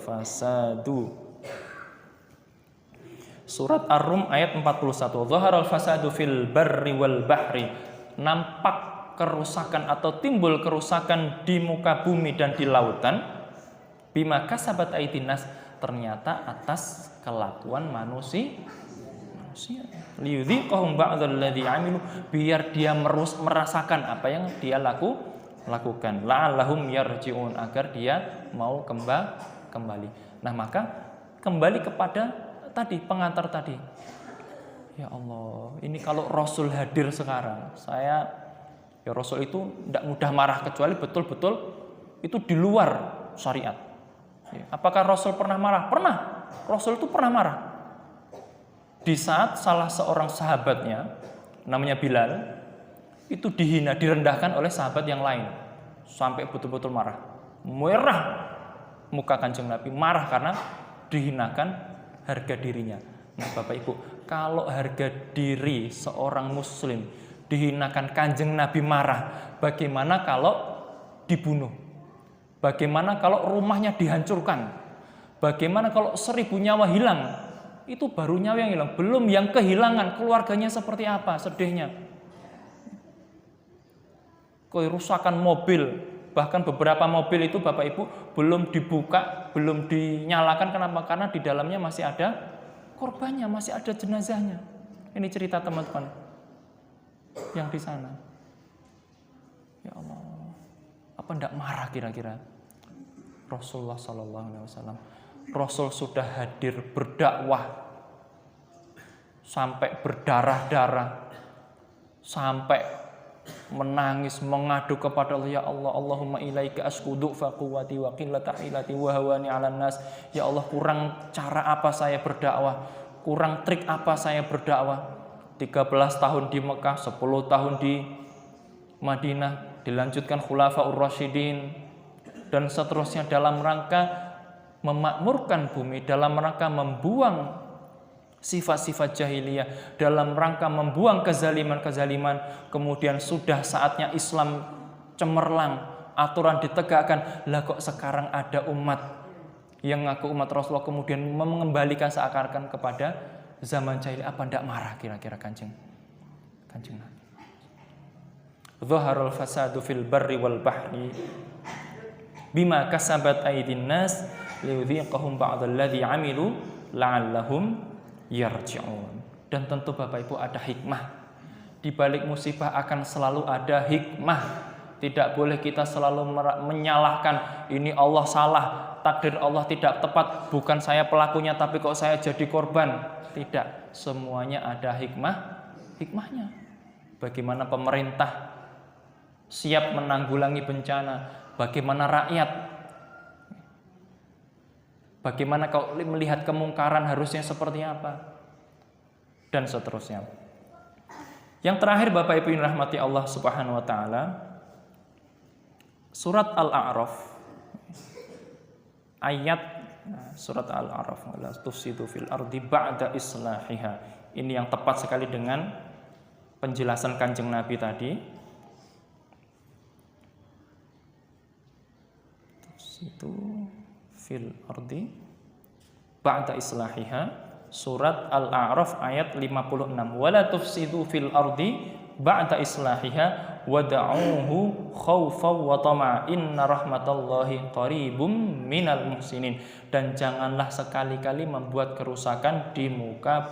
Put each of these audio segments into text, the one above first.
fasadu. Surat Ar-Rum ayat 41. Zaharal fasadu fil barri wal bahri. Nampak kerusakan atau timbul kerusakan di muka bumi dan di lautan. Bima kasabat aydin nas, ternyata atas kelakuan manusia. Liyudhiqahum ba'dal ladzi 'amilu, biar dia merasakan apa yang dia lakukan. La'allahum yarji'un, agar dia mau kembali. Nah, maka kembali kepada tadi pengantar tadi. Ya Allah, ini kalau Rasul hadir sekarang, ya Rasul itu tidak mudah marah kecuali betul-betul itu di luar syariat. Apakah Rasul pernah marah? Pernah. Rasul itu pernah marah. Di saat salah seorang sahabatnya, namanya Bilal, itu dihina, direndahkan oleh sahabat yang lain, sampai betul-betul marah. Merah muka Kanjeng Nabi, marah karena dihinakan harga dirinya. Nah, Bapak Ibu, kalau harga diri seorang muslim dihinakan, Kanjeng Nabi marah, bagaimana kalau dibunuh? Bagaimana kalau rumahnya dihancurkan? Bagaimana kalau 1000 nyawa hilang? Itu baru nyawa yang hilang, belum yang kehilangan, keluarganya seperti apa sedihnya. Kerusakan mobil, bahkan beberapa mobil itu Bapak Ibu belum dibuka, belum dinyalakan. Kenapa? Karena di dalamnya masih ada korbannya, masih ada jenazahnya. Ini cerita teman-teman yang di sana. Ya Allah, apa enggak marah kira-kira? Rasulullah SAW. Rasul sudah hadir berdakwah sampai berdarah-darah, sampai menangis, mengadu kepada Allah, ya Allah, Allahumma ilaika askudu fa quwwati wa qillata hilati wa hawani 'alan nas. Ya Allah, kurang cara apa saya berdakwah, kurang trik apa saya berdakwah. 13 tahun di Mekah, 10 tahun di Madinah, dilanjutkan Khulafaur Rasyidin dan seterusnya, dalam rangka memakmurkan bumi, dalam rangka membuang sifat-sifat jahiliyah, dalam rangka membuang kezaliman-kezaliman. Kemudian sudah saatnya Islam cemerlang, aturan ditegakkan. Lah kok sekarang ada umat yang ngaku umat Rasulullah kemudian mengembalikan seakan-akan kepada zaman jahiliyah? Apa ndak marah kira-kira Kanjeng Nabi? Zaharul fasadu fil barri wal bahri bima kasabat aydin nas liyudhiqahum ba'dal ladzi 'amilu la'allahum yarji'un. Dan tentu Bapak Ibu ada hikmah. Di balik musibah akan selalu ada hikmah. Tidak boleh kita selalu menyalahkan, ini Allah salah, takdir Allah tidak tepat, bukan saya pelakunya tapi kok saya jadi korban. Tidak, semuanya ada hikmahnya. Bagaimana pemerintah siap menanggulangi bencana, bagaimana rakyat, bagaimana kalau melihat kemungkaran harusnya seperti apa, dan seterusnya. Yang terakhir Bapak Ibu yang rahmati Allah Subhanahu wa taala, surat Al-A'raf ayat surat Al-A'raf, la tufsidu fil ardi ba'da islahiha. Ini yang tepat sekali dengan penjelasan Kanjeng Nabi tadi. Tufsidu fil ardi ba'da islahiha, surat Al-A'raf ayat 56. Wala tufsidu fil ardi ba'da islahiha wad'uuhu khaufan wa tama'a inna rahmatallahi qaribum minal muhsinin. Dan janganlah sekali-kali membuat kerusakan di muka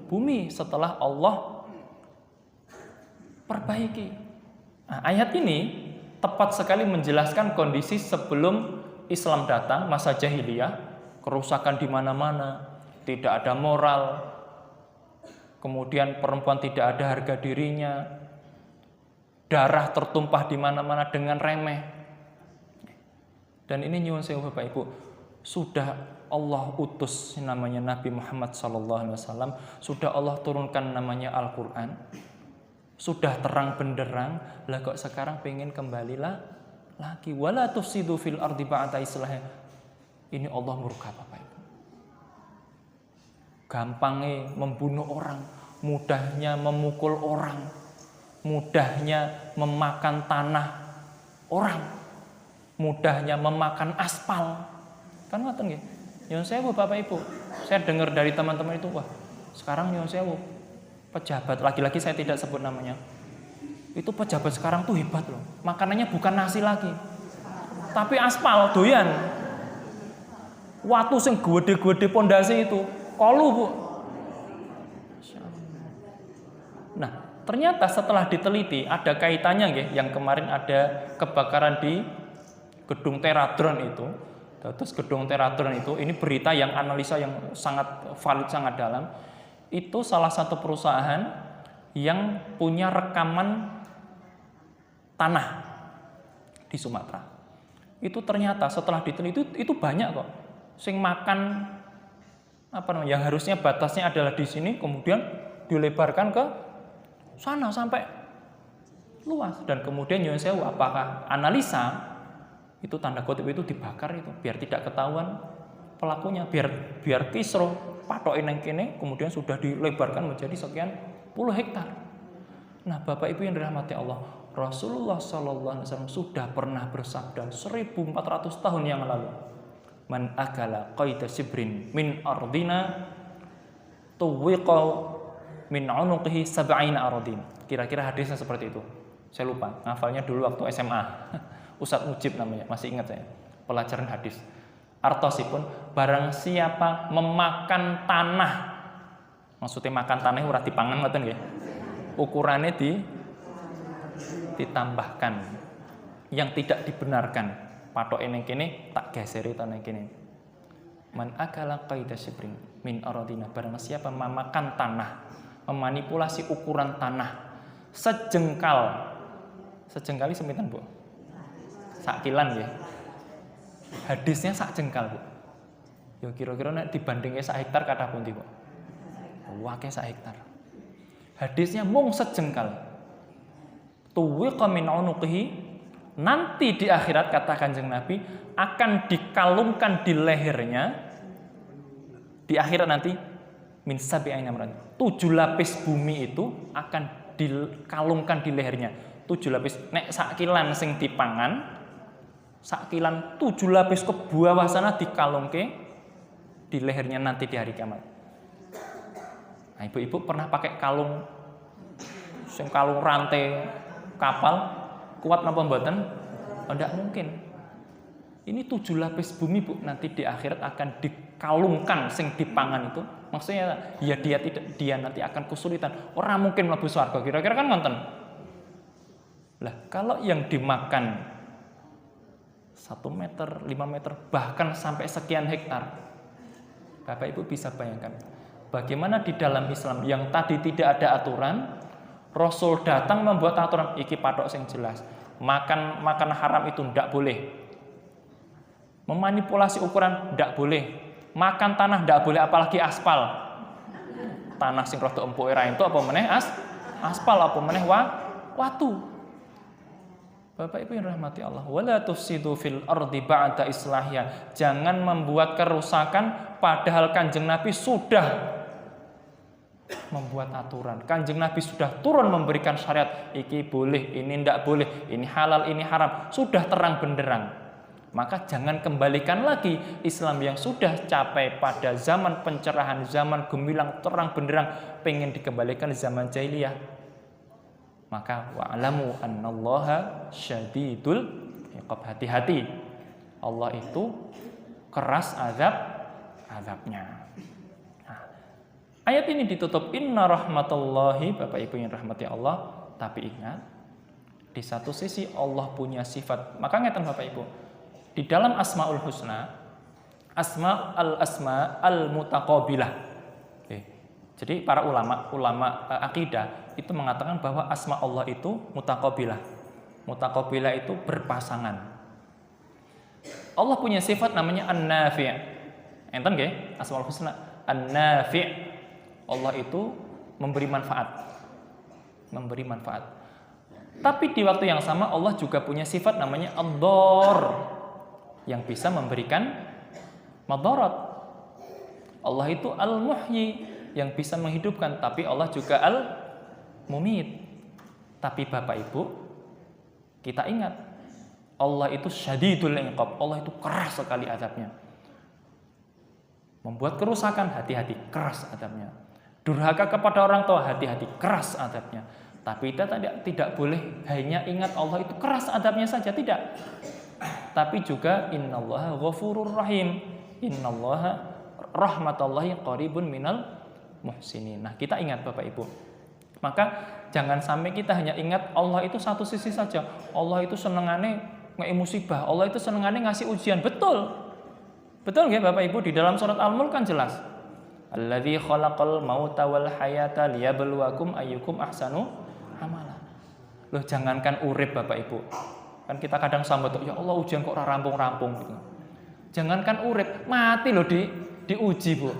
bumi setelah Allah perbaiki. Nah, ayat ini tepat sekali menjelaskan kondisi sebelum Islam datang, masa jahiliyah, kerusakan di mana-mana, tidak ada moral, kemudian perempuan tidak ada harga dirinya, darah tertumpah di mana-mana dengan remeh. Dan ini nyuwun sewu Bapak Ibu, sudah Allah utus namanya Nabi Muhammad SAW, sudah Allah turunkan namanya Al-Quran, sudah terang benderang, lah kok sekarang pengen kembalilah lagi. Wala tufsidu fil ardi ba'da islahiha. Ini Allah murka Bapak Ibu. Gampangnya membunuh orang, mudahnya memukul orang, mudahnya memakan tanah orang, mudahnya memakan aspal. Kan ngoten nggih. Nyuwun sewu Bapak Ibu. Saya dengar dari teman-teman itu, wah, sekarang nyuwun sewu. Pejabat, lagi-lagi saya tidak sebut namanya. Itu pejabat sekarang tuh hebat loh. Makanannya bukan nasi lagi. Tapi aspal doyan. Watu sing gede-gede pondasi itu. Kolu, Bu. Nah, ternyata setelah diteliti ada kaitannya nggih, yang kemarin ada kebakaran di gedung Teradron itu. Terus gedung Teradron itu, ini berita yang analisa yang sangat valid, sangat dalam. Itu salah satu perusahaan yang punya rekaman tanah di Sumatera. Itu ternyata setelah diteliti itu banyak kok. Sing makan yang harusnya batasnya adalah di sini, kemudian dilebarkan ke sana sampai luas. Dan kemudian nyuwun sewu, apakah analisa itu tanda kutip itu dibakar itu biar tidak ketahuan pelakunya, biar kisro patokin yang kene, kemudian sudah dilebarkan menjadi sekian puluh hektar. Nah, Bapak Ibu yang dirahmati Allah, Rasulullah SAW sudah pernah bersabda 1400 tahun yang lalu, man akala qaida sibrin min ardina tuwiqa min unuqihi sab'ina ardin. Kira-kira hadisnya seperti itu. Saya lupa, ngafalnya dulu waktu SMA. Ustadz Mujib namanya, masih ingat saya. Pelajaran hadis. Artosipun barang siapa memakan tanah. Maksudnya makan tanah ora dipangan ngoten nggih. Ukurannya ditambahkan yang tidak dibenarkan. Patok eneng kene tak geseri tanah kene. Man akala qaida sibrin min aradina, barang siapa memakan tanah, memanipulasi ukuran tanah sejengkal. Sejengkali seminten, Bu? Sakilan ya. Hadisnya sak jengkal, Bu. Ya kira-kira nek dibandingke sak hektar kathah pundi, Bu? Wake sak hektar. Hadisnya mung sejengkal. Tuwiqa min unuqihi, nanti di akhirat kata Kanjeng Nabi akan dikalungkan di lehernya. Di akhirat nanti min sab'ina amran. 7 lapis bumi itu akan dikalungkan di lehernya. 7 lapis. Nek sakilan sing dipangan, sakilan 7 lapis ke bawah sana dikalungke di lehernya nanti di hari kiamat. Nah, ibu-ibu pernah pakai kalung rantai kapal kuat napa mboten? Tidak mungkin. Ini 7 lapis bumi, Bu, nanti di akhirat akan dikalungkan sing dipangan itu. Maksudnya ya dia nanti akan kesulitan. Orang mungkin mlebu swarga. Kira-kira kan ngoten. Lah, kalau yang dimakan 1 meter, 5 meter, bahkan sampai sekian hektar. Bapak Ibu bisa bayangkan bagaimana di dalam Islam yang tadi tidak ada aturan, Rasul datang membuat aturan, iki patok sing jelas. Makan haram itu ndak boleh. Memanipulasi ukuran ndak boleh. Makan tanah ndak boleh, apalagi aspal. Tanah sing rada empuke ra entuk apa meneh aspal apa meneh watu. Bapak Ibu yang rahmati Allah, wala tufsidu fil ardi ba'da islahnya. Jangan membuat kerusakan padahal Kanjeng Nabi sudah membuat aturan. Kanjeng Nabi sudah turun memberikan syariat, iki boleh, ini ndak boleh, ini halal, ini haram. Sudah terang benderang. Maka jangan kembalikan lagi Islam yang sudah capai pada zaman pencerahan, zaman gemilang, terang benderang, pengen dikembalikan zaman jahiliyah. Maka wa'lamu annallaha syadidul iqab, hati-hati. Allah itu keras azabnya. Nah, ayat ini ditutup inna rahmatullahi, Bapak Ibu yang rahmati Allah, tapi ingat di satu sisi Allah punya sifat. Maka ngeten Bapak Ibu, di dalam Asmaul Husna, asma al-mutaqabilah. Jadi para ulama akidah itu mengatakan bahwa asma Allah itu mutaqabilah. Mutaqabilah itu berpasangan. Allah punya sifat namanya An-Nafi'. Enten nggih? Asmaul Husna An-Nafi'. Allah itu memberi manfaat. Memberi manfaat. Tapi di waktu yang sama Allah juga punya sifat namanya Ad-Dar, yang bisa memberikan madarat. Allah itu Al-Muhyi, yang bisa menghidupkan, tapi Allah juga Al-Mumit. Tapi Bapak Ibu, kita ingat Allah itu syadidul iqab, Allah itu keras sekali azabnya. Membuat kerusakan, hati-hati, keras adabnya. Durhaka kepada orang tua, hati-hati, keras adabnya. Tapi kita tidak boleh hanya ingat Allah itu keras adabnya saja, tidak. Tapi juga innallaha ghafurur rahim. Innallaha rahmatullahi qaribun minal muhsinin. Nah, kita ingat Bapak Ibu. Maka jangan sampai kita hanya ingat Allah itu satu sisi saja. Allah itu senengane ngei musibah, Allah itu senengane ngasih ujian. Betul. Betul nggih Bapak Ibu, di dalam surat Al-Mulk kan jelas. Alladzi khalaqal mauta wal hayata liyabluwakum ayyukum ahsanu amala. Loh, jangankan urip Bapak Ibu. Kan kita kadang sambut, ya Allah ujian kok ora rampung-rampung gitu. Jangankan urip, mati loh diuji, Bu.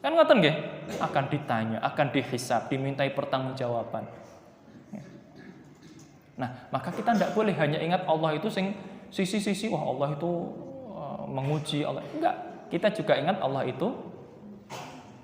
Kan ngoten nggih? Akan ditanya, akan dihisab, dimintai pertanggungjawaban. Nah, maka kita tidak boleh hanya ingat Allah itu sisi-sisi, wah Allah itu menguji Allah. Enggak, kita juga ingat Allah itu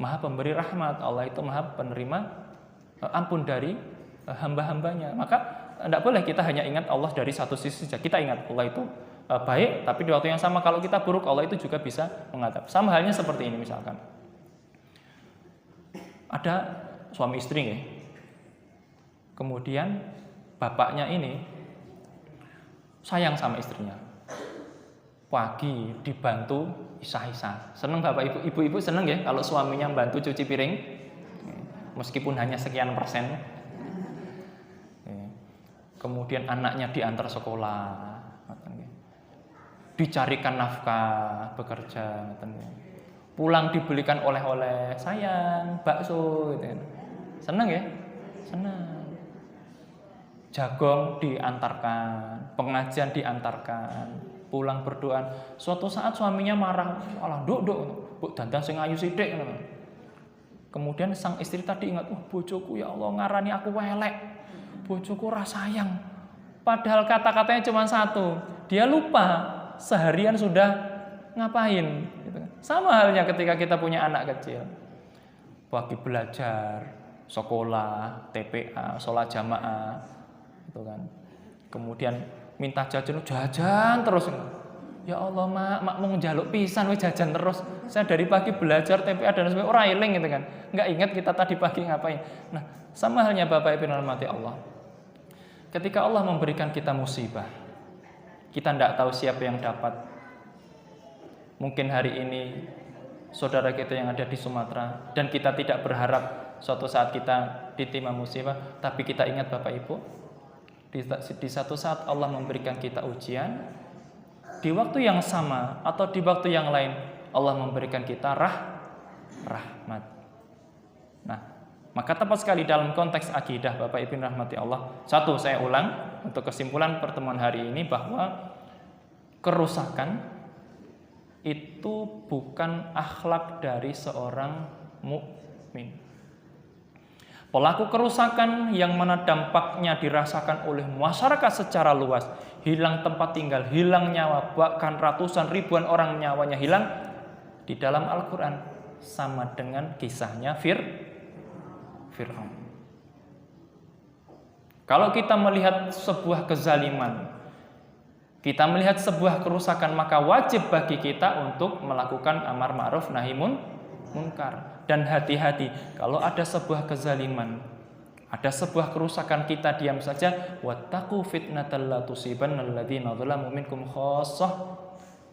Maha pemberi rahmat, Allah itu Maha penerima ampun dari hamba-hambanya. Maka tidak boleh kita hanya ingat Allah dari satu sisi saja. Kita ingat Allah itu baik, tapi di waktu yang sama kalau kita buruk, Allah itu juga bisa mengadab. Sama halnya seperti ini misalkan. Ada suami istri nih. Kemudian bapaknya ini sayang sama istrinya. Pagi dibantu isah-isah. Seneng Bapak Ibu, ibu-ibu seneng ya kalau suaminya bantu cuci piring. Meskipun hanya sekian persen. Kemudian anaknya diantar sekolah. Dicarikan nafkah, bekerja. Pulang dibelikan oleh-oleh, sayang, bakso gitu. Seneng ya? Seneng. Jagong diantarkan, pengajian diantarkan, pulang berdoa. Suatu saat suaminya marah, "Alah, nduk, mbok dandan sing ayu sithik." Kemudian sang istri tadi ingat, bojoku ya Allah ngarani aku elek. Bojoku ora sayang. Padahal kata-katanya cuma satu. Dia lupa seharian sudah ngapain gitu. Sama halnya ketika kita punya anak kecil. Pagi belajar, sekolah, TPA, sholat jamaah gitu kan. Kemudian minta jajan terus. Ya Allah, mak mau njaluk pisan we jajan terus. Saya dari pagi belajar TPA dan sebagainya ora eling gitu kan. Enggak ingat kita tadi pagi ngapain. Nah, sama halnya Bapak Ibu rahmati Allah. Ketika Allah memberikan kita musibah, kita tidak tahu siapa yang dapat. Mungkin hari ini saudara kita yang ada di Sumatera dan kita tidak berharap suatu saat kita ditimpa musibah, tapi kita ingat Bapak Ibu, di satu saat Allah memberikan kita ujian, di waktu yang sama atau di waktu yang lain Allah memberikan kita rahmat. Nah, maka tepat sekali dalam konteks akidah Bapak Ibu rahmati Allah. Satu, saya ulang untuk kesimpulan pertemuan hari ini bahwa kerusakan itu bukan akhlak dari seorang mukmin. Pelaku kerusakan yang mana dampaknya dirasakan oleh masyarakat secara luas, hilang tempat tinggal, hilang nyawa, bahkan ratusan ribuan orang nyawanya hilang, di dalam Al-Quran sama dengan kisahnya Fir'aun. Kalau kita melihat sebuah kezaliman, kita melihat sebuah kerusakan, maka wajib bagi kita untuk melakukan amar ma'ruf nahi munkar. Dan hati-hati kalau ada sebuah kezaliman, ada sebuah kerusakan, kita diam saja. Wattaqu fitnatal la tusibanna alladzina zalamu minkum khassah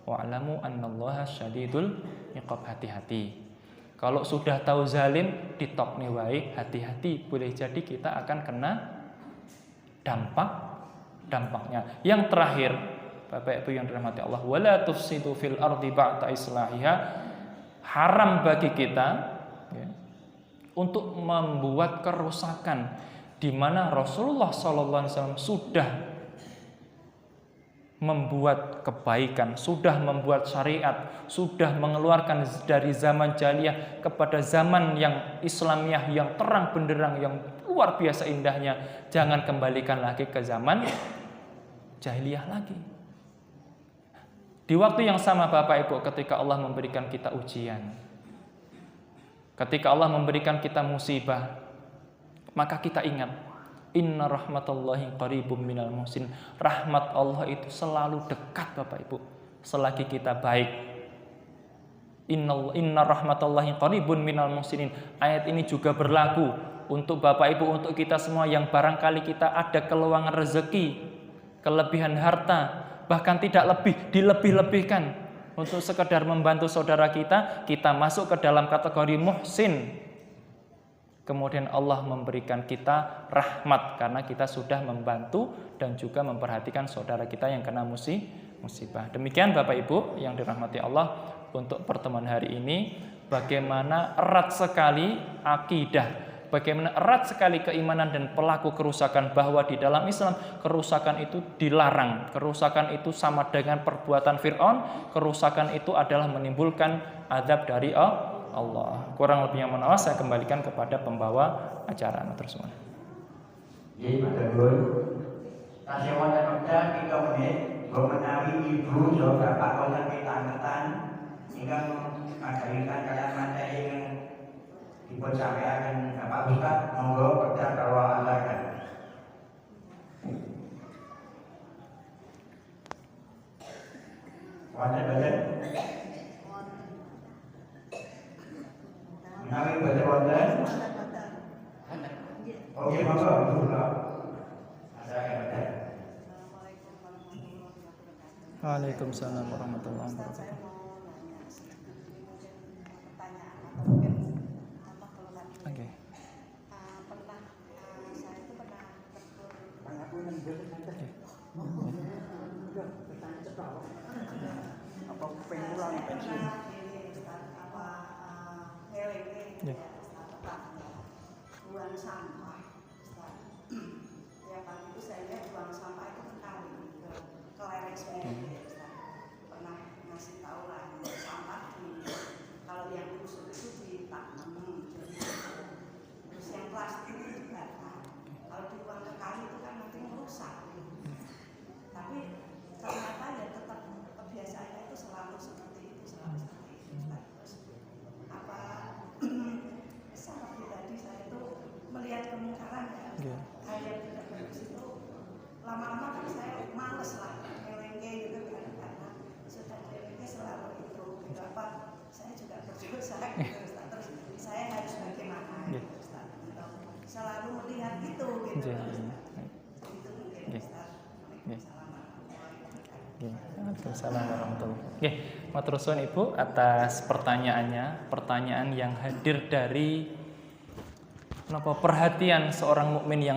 wa'lamu annallaha syadidul iqab. Hati-hati. Kalau sudah tahu zalim, ditokni wae, hati-hati, boleh jadi kita akan kena dampaknya. Yang terakhir, Bapak Ibu yang dirahmati Allah, wala tufsidu fil ardi ba'da islahiha. Haram bagi kita untuk membuat kerusakan di mana Rasulullah SAW sudah membuat kebaikan, sudah membuat syariat, sudah mengeluarkan dari zaman jahiliyah kepada zaman yang Islamiyah yang terang benderang, yang luar biasa indahnya. Jangan kembalikan lagi ke zaman jahiliyah lagi. Di waktu yang sama Bapak Ibu, ketika Allah memberikan kita ujian, ketika Allah memberikan kita musibah, maka kita ingat, inna rahmatallahi qaribum minal muhsin. Rahmat Allah itu selalu dekat Bapak Ibu, selagi kita baik. Inna rahmatallahi qaribun minal muhsinin. Ayat ini juga berlaku untuk Bapak Ibu, untuk kita semua yang barangkali kita ada keluangan rezeki, kelebihan harta, bahkan tidak lebih, dilebih-lebihkan untuk sekedar membantu saudara kita masuk ke dalam kategori muhsin. Kemudian Allah memberikan kita rahmat karena kita sudah membantu dan juga memperhatikan saudara kita yang kena musibah. Demikian Bapak Ibu yang dirahmati Allah, untuk pertemuan hari ini bagaimana erat sekali akidah, bagaimana erat sekali keimanan dan pelaku kerusakan, bahwa di dalam Islam kerusakan itu dilarang. Kerusakan itu sama dengan perbuatan Fir'aun. Kerusakan itu adalah menimbulkan azab dari Allah. Kurang lebihnya mohon maaf, saya kembalikan kepada pembawa acara. Terus semua. Jadi betul. Tasya wonten wekdal 3 menit, menawi ibu juga bapak wonten pitangetan ingkang ngajarikan kalian materi yang dipun sampaikan Bapak Ustaz, monggo kedah karo alasan. Wonten. Menawi boten wonten. Oke, monggo dulu. Waalaikumsalam warahmatullahi wabarakatuh. Oke. Apa pengulang pensiun? Buang sampah. Tiap pagi itu saya lihat buang sampah itu kali ke lereng sungai. Pernah ngasih tahu lah sampah kalau yang busuk itu ditanam, terus yang plastik itu dibakar. Kalau dibuang ke kali itu kan nanti merusak. Tapi ternyata ya tetap kebiasaannya itu selalu seperti itu. Terus apa? Seperti tadi saya itu melihat kemungkaran ya. Kayak tidak bagus itu lama-lama kan saya males lah ngelengke gitu kan, karena sudah ngelengke selalu itu berapa saya juga berdosa gitu, terus saya harus bagaimana gitu, selalu melihat itu gitu. Itu mungkin Ustaz. Waalaikumsalam warahmatullahi wabarakatuh. Matur suwun Ibu atas pertanyaan yang hadir dari perhatian seorang mukmin yang